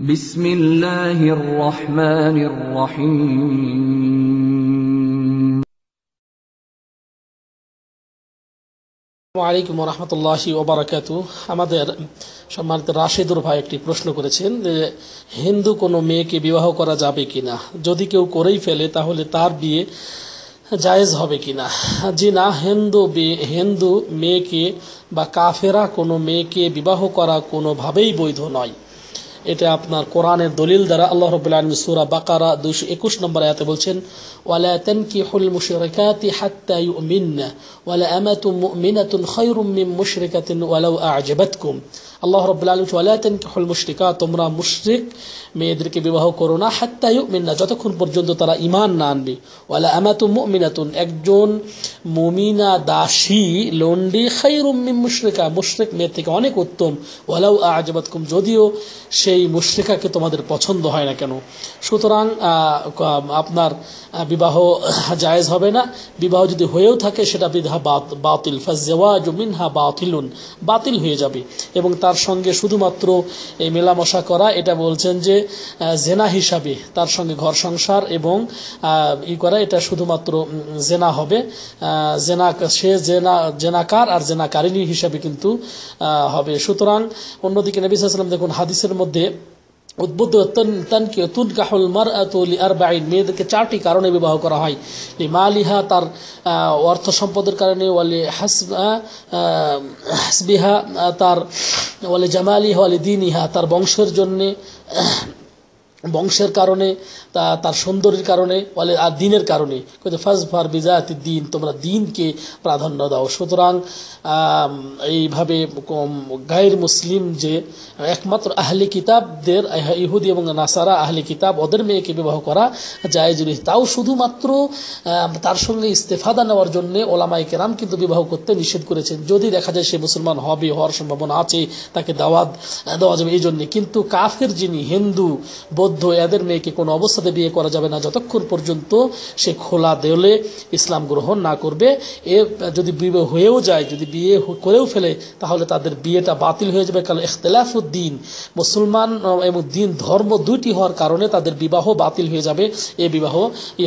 বিসমিল্লাহির রহমানির রহিম। আসসালামু আলাইকুম ওয়া রাহমাতুল্লাহি ওয়া বারাকাতুহু। আমাদের সম্মানিত রাশেদুর ভাই একটি প্রশ্ন করেছেন যে হিন্দু কোনো মেয়েকে বিবাহ করা যাবে কিনা, যদি কেউ করেই ফেলে তাহলে তার বিয়ে জায়েজ হবে কিনা। জি না, হিন্দু মেয়েকে বা কাফেরা কোনো মেয়েকে বিবাহ করা কোনোভাবেই বৈধ নয়। এটা আপনার কোরআনের দলিল দ্বারা আল্লাহ রাব্বুল আলামিন সূরা বাকারা 221 নম্বর আয়াতে বলছেন, ওয়ালা তানকিহুল মুশরিকাতি হাত্তা ইউমিননা ওয়ালা আমাতুম মুমিনাতুন খায়রুম মিন মুশরিকাতিন ওয়ালাউ আ'জাবাতকুম। আল্লাহ রাব্বুল আলামিন ওয়ালা তানকিহুল মুশরিকাত, তোমরা মুশরিক মেয়েদেরকে বিবাহ করো না, হাত্তা ইউমিননা, যতক্ষণ পর্যন্ত তারা ঈমান না আনবে, ওয়ালা আমাতুম মুমিনাতুন, একজন মুমিনা দাসী লন্ডি, খায়রুম মিন মুশরিকা, মুশরিক মেয়ে থেকে অনেক উত্তম, ওয়ালাউ আ'জাবাতকুম, যদিও সেই মুশরিকাকে তোমাদের পছন্দ হয় না কেন। সুতরাং আপনার বিবাহ জায়েজ হবে না। বিবাহ যদি হয়েও থাকে সেটা বিধা বাতিল, ফাজ্জাওয়াজু মিনহা বাতিলুন, বাতিল হয়ে যাবে। এবং তার সঙ্গে শুধুমাত্র এই মেলামশা করা, এটা বলছেন যে জেনা হিসাবে তার সঙ্গে ঘর সংসার এবং করা, এটা শুধুমাত্র জেনা হবে। সে জেনাকার আর জেনাকারিনী হিসাবে কিন্তু হবে। সুতরাং অন্যদিকে নবী সাল্লাল্লাহু আলাইহি ওয়াসাল্লাম দেখুন হাদিসের মধ্যে উদ্বুদ্ধ তুনকাহুল মারআতু লিআরবাঈন, মেয়েদেরকে 4টি কারণে বিবাহ করা হয়। লিমালিহা, তার অর্থ সম্পদের কারণে, ওয়ালি হাসবিহা, তার ওয়ালি জামালিহা, ওয়ালি দীনিহা, তার বংশের জন্যে, বংশের কারণে, তার সৌন্দর্যের কারণে, বলে আর দিনের কারণে। ফাজফার বিজাতি দিন, তোমরা দিনকে প্রাধান্য দাও। সুতরাং এইভাবে গায়ের মুসলিম যে একমাত্র আহলে কিতাবদের, ইহুদি এবং নাসারা আহলে কিতাব, ওদের মেয়েকে বিবাহ করা জায়েজ নেই। তাও শুধুমাত্র তার সঙ্গে ইস্তেফাদা নেওয়ার জন্য ওলামায়ে কেরাম কিন্তু বিবাহ করতে নিষেধ করেছেন। যদি দেখা যায় সে মুসলমান হওয়ার সম্ভাবনা আছে, তাকে দাওয়াত দেওয়া যাবে এই জন্যে। কিন্তু কাফের যিনি হিন্দু বৌদ্ধ, এদের মেয়েকে কোনো অবস্থাতে বিয়ে করা যাবে না যতক্ষণ পর্যন্ত সে খোলা দেওলে ইসলাম গ্রহণ না করবে। যদি বিয়ে হয়েও যায়, যদি বিয়ে করেও ফেলে, তাহলে তাদের বিয়েটা বাতিল হয়ে যাবে। কারণ ইখতিলাফুদ্দিন, মুসলমান এবং দিন ধর্ম দুইটি হওয়ার কারণে তাদের বিবাহ বাতিল হয়ে যাবে। এ বিবাহ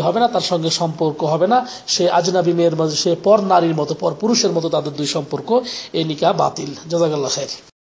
হবে না, তার সঙ্গে সম্পর্ক হবে না। সে আজনাবী মেয়ের মাঝে, সে পর নারীর মতো, পর পুরুষের মতো তাদের দুই সম্পর্ক, এই নিকাহ বাতিল। জাযাকাল্লাহ খাইর।